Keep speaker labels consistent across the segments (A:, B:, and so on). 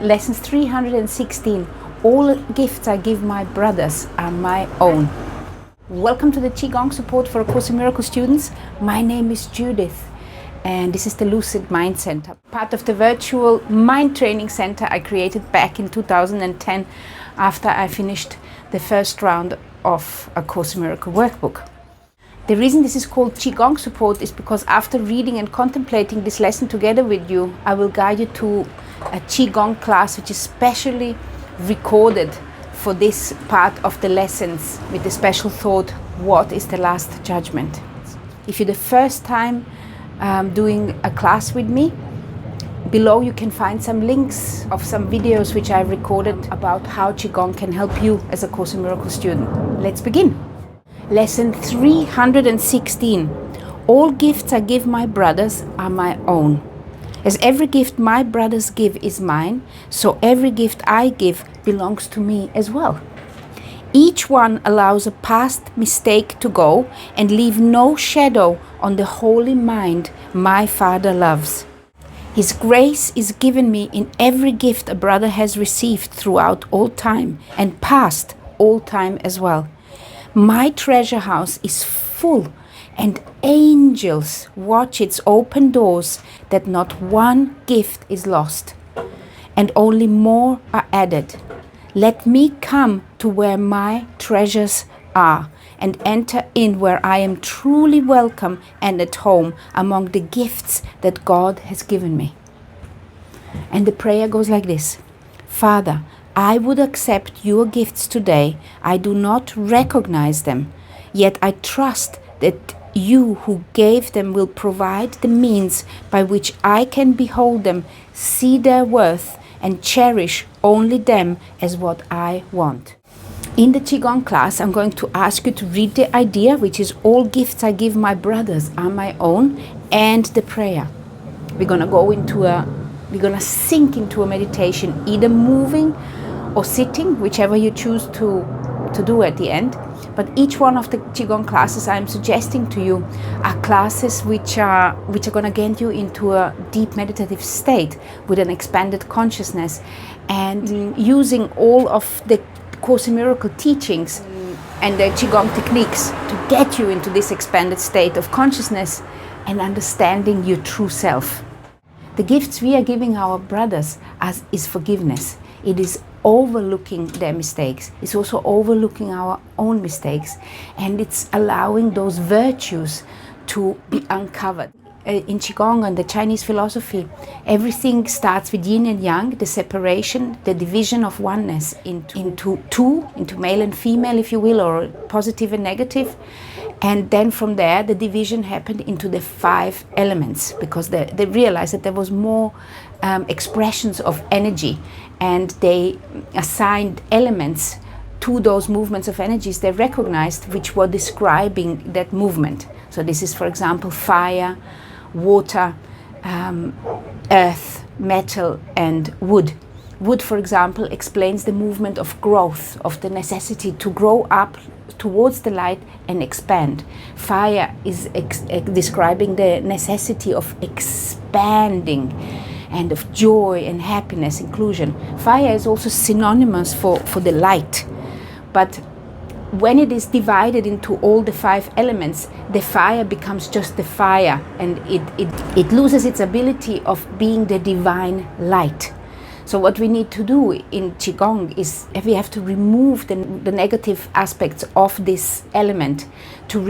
A: Lessons 316. All gifts I give my brothers are my own. Welcome to the Qigong support for A Course in Miracles students. My name is Judith and this is the Lucid Mind Center, part of the virtual mind training center I created back in 2010 after I finished the first round of A Course in Miracles workbook. The reason this is called Qigong support is because after reading and contemplating this lesson together with you, I will guide you to a Qigong class which is specially recorded for this part of the lessons with the special thought, what is the Last Judgement? If you're the first time doing a class with me, below you can find some links of some videos which I've recorded about how Qigong can help you as a Course in Miracles student. Let's begin. Lesson 316. All gifts I give my brothers are my own. As every gift my brothers give is mine, so every gift I give belongs to me as well. Each one allows a past mistake to go and leave no shadow on the holy mind my Father loves. His grace is given me in every gift a brother has received throughout all time and past all time as well. My treasure house is full and angels watch its open doors that not one gift is lost and only more are added. Let me come to where my treasures are and enter in where I am truly welcome and at home among the gifts that God has given me. And the prayer goes like this. Father, I would accept your gifts today. I do not recognize them, yet I trust that you who gave them will provide the means by which I can behold them, see their worth, and cherish only them as what I want. In the Qigong class, I'm going to ask you to read the idea, which is all gifts I give my brothers are my own, and the prayer. We're gonna sink into a meditation, either moving or sitting, whichever you choose to do at the end. But each one of the Qigong classes I'm suggesting to you are classes which are going to get you into a deep meditative state with an expanded consciousness, and using all of the Course in Miracles teachings and the Qigong techniques to get you into this expanded state of consciousness and understanding your true self. The gifts we are giving our brothers is forgiveness. It is overlooking their mistakes. It's also overlooking our own mistakes, and it's allowing those virtues to be uncovered. In Qigong and the Chinese philosophy, everything starts with yin and yang, the separation, the division of oneness into two, into male and female, if you will, or positive and negative. And then from there, the division happened into the 5 elements, because they realized that there was more expressions of energy, and they assigned elements to those movements of energies they recognized, which were describing that movement. So this is, for example, fire, water, earth, metal, and wood. Wood, for example, explains the movement of growth, of the necessity to grow up towards the light and expand. Fire is describing the necessity of expanding and of joy and happiness, inclusion. Fire is also synonymous for the light. But when it is divided into all the 5 elements, the fire becomes just the fire, and it loses its ability of being the divine light. So what we need to do in Qigong is we have to remove the negative aspects of this element to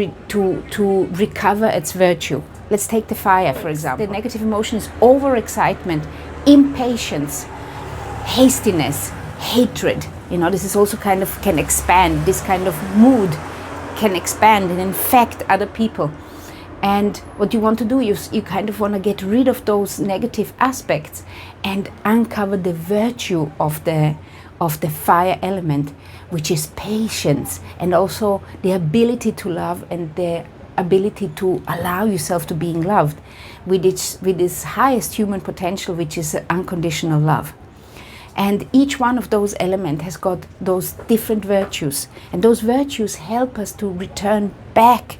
A: recover its virtue. Let's take the fire, for example. The negative emotion is overexcitement, impatience, hastiness, hatred. This is also kind of can expand. This kind of mood can expand and infect other people. And what you want to do is you kind of want to get rid of those negative aspects and uncover the virtue of the fire element, which is patience, and also the ability to love and the ability to allow yourself to being loved with this highest human potential, which is unconditional love. And each one of those elements has got those different virtues, and those virtues help us to return back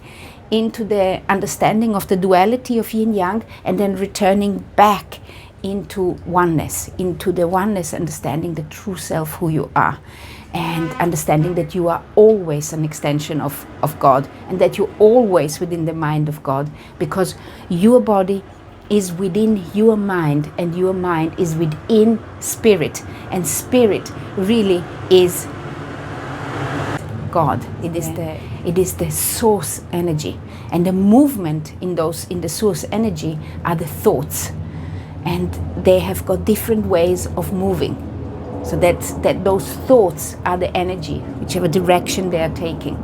A: into the understanding of the duality of yin yang, and then returning back into oneness, into the oneness, understanding the true self, who you are, and understanding that you are always an extension of God, and that you're always within the mind of God, because your body is within your mind, and your mind is within spirit, and spirit really is God. It is the source energy, and the movement in the source energy are the thoughts, and they have got different ways of moving. So that those thoughts are the energy, whichever direction they are taking.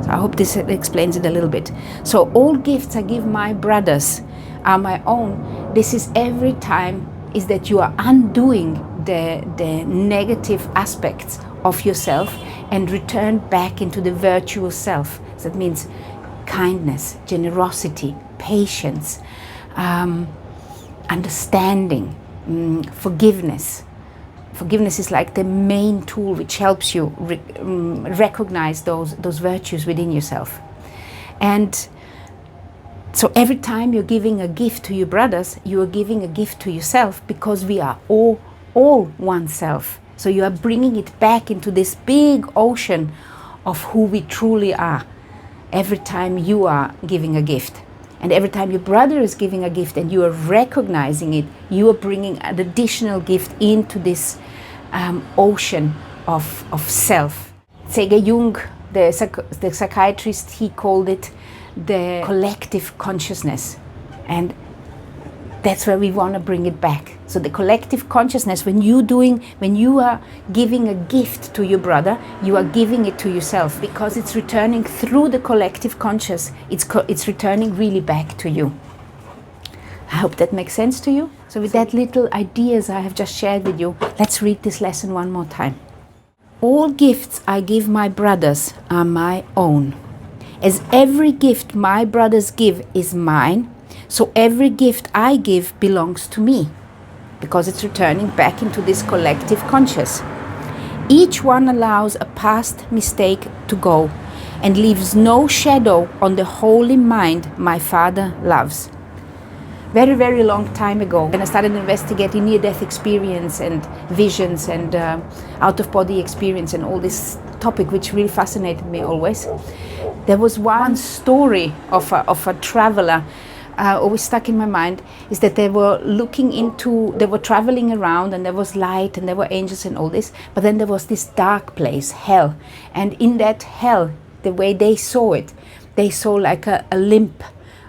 A: So I hope this explains it a little bit. So all gifts I give my brothers are my own. This is every time is that you are undoing the negative aspects of yourself and return back into the virtuous self. So that means kindness, generosity, patience, understanding, forgiveness. Forgiveness is like the main tool which helps you recognize those virtues within yourself. And so every time you're giving a gift to your brothers, you are giving a gift to yourself, because we are all one self. So you are bringing it back into this big ocean of who we truly are every time you are giving a gift. And every time your brother is giving a gift and you are recognizing it, you are bringing an additional gift into this ocean of self. C.G. Jung, the psychiatrist, he called it the collective consciousness. And that's where we want to bring it back. So the collective consciousness, when you are giving a gift to your brother, you are giving it to yourself, because it's returning through the collective conscious. It's returning really back to you. I hope that makes sense to you. So with that little ideas I have just shared with you, let's read this lesson one more time. All gifts I give my brothers are my own. As every gift my brothers give is mine, so every gift I give belongs to me, because it's returning back into this collective conscious. Each one allows a past mistake to go and leaves no shadow on the holy mind my Father loves. Very, very long time ago, when I started investigating near-death experience and visions and out-of-body experience and all this topic, which really fascinated me always, there was one story of a traveler always stuck in my mind, is that they were traveling around, and there was light and there were angels and all this, but then there was this dark place, hell. And in that hell, the way they saw it, they saw like a limp,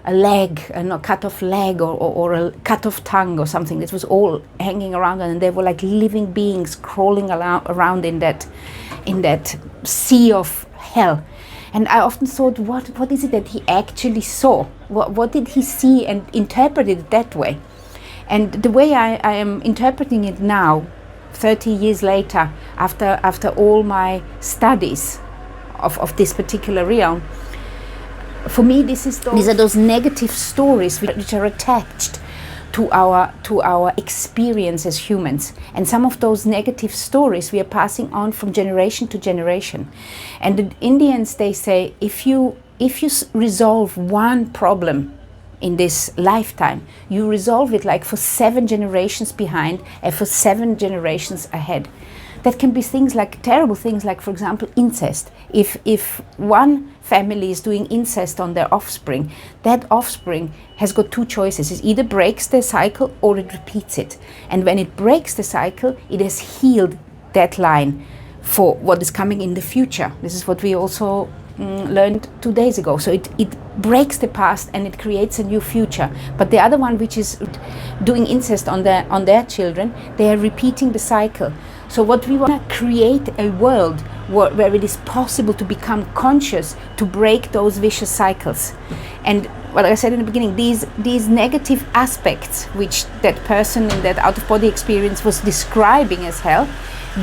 A: a leg, a cut off leg, or a cut off tongue or something. This was all hanging around, and they were like living beings crawling around in that sea of hell. And I often thought, what is it that he actually saw? What did he see and interpreted it that way? And the way I am interpreting it now, 30 years later, after all my studies of this particular realm, for me, these are those negative stories which are attached to our experience as humans. And some of those negative stories we are passing on from generation to generation. And the Indians, they say, if you resolve one problem in this lifetime, you resolve it like for 7 generations behind and for 7 generations ahead. That can be things like terrible things, like, for example, incest. If one family is doing incest on their offspring, that offspring has got 2 choices. It either breaks the cycle or it repeats it. And when it breaks the cycle, it has healed that line for what is coming in the future. This is what we also learned 2 days ago. So it breaks the past and it creates a new future. But the other one, which is doing incest on their children, they are repeating the cycle. So what we want to create a world where it is possible to become conscious, to break those vicious cycles. And what I said in the beginning, these negative aspects which that person in that out-of-body experience was describing as hell,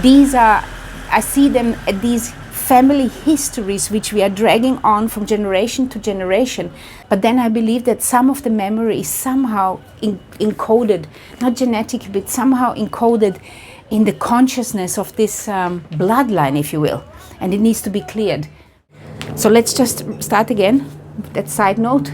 A: I see them as these family histories which we are dragging on from generation to generation. But then I believe that some of the memory is somehow encoded, not genetic, but somehow encoded in the consciousness of this bloodline, if you will, and it needs to be cleared. So let's just start again with that side note.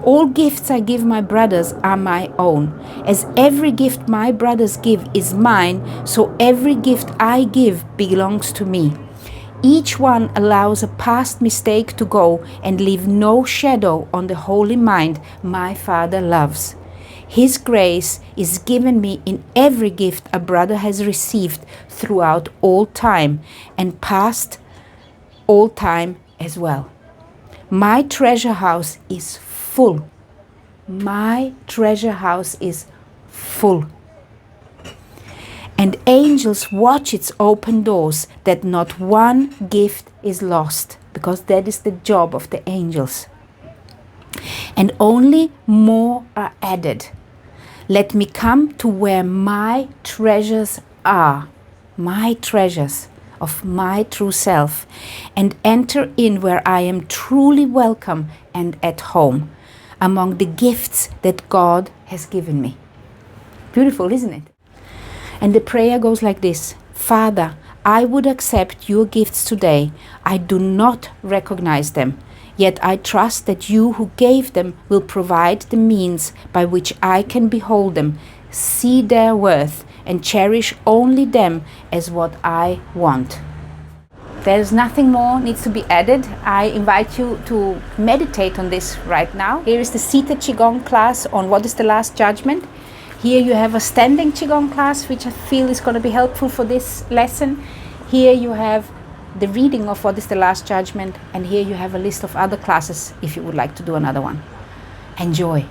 A: All gifts I give my brothers are my own. As every gift my brothers give is mine, so every gift I give belongs to me. Each one allows a past mistake to go and leave no shadow on the holy mind my Father loves. His grace is given me in every gift a brother has received throughout all time, and past all time as well. My treasure house is full. My treasure house is full. And angels watch its open doors, that not one gift is lost, because that is the job of the angels. And only more are added. Let me come to where my treasures are, my treasures of my true self, and enter in where I am truly welcome and at home, among the gifts that God has given me. Beautiful, isn't it? And the prayer goes like this: Father, I would accept your gifts today. I do not recognize them, yet I trust that you who gave them will provide the means by which I can behold them, see their worth, and cherish only them as what I want. There's nothing more needs to be added. I invite you to meditate on this right now. Here is the seated Qigong class on what is the Last Judgement. Here you have a standing Qigong class, which I feel is going to be helpful for this lesson. Here you have the reading of what is the Last Judgement, and here you have a list of other classes if you would like to do another one. Enjoy.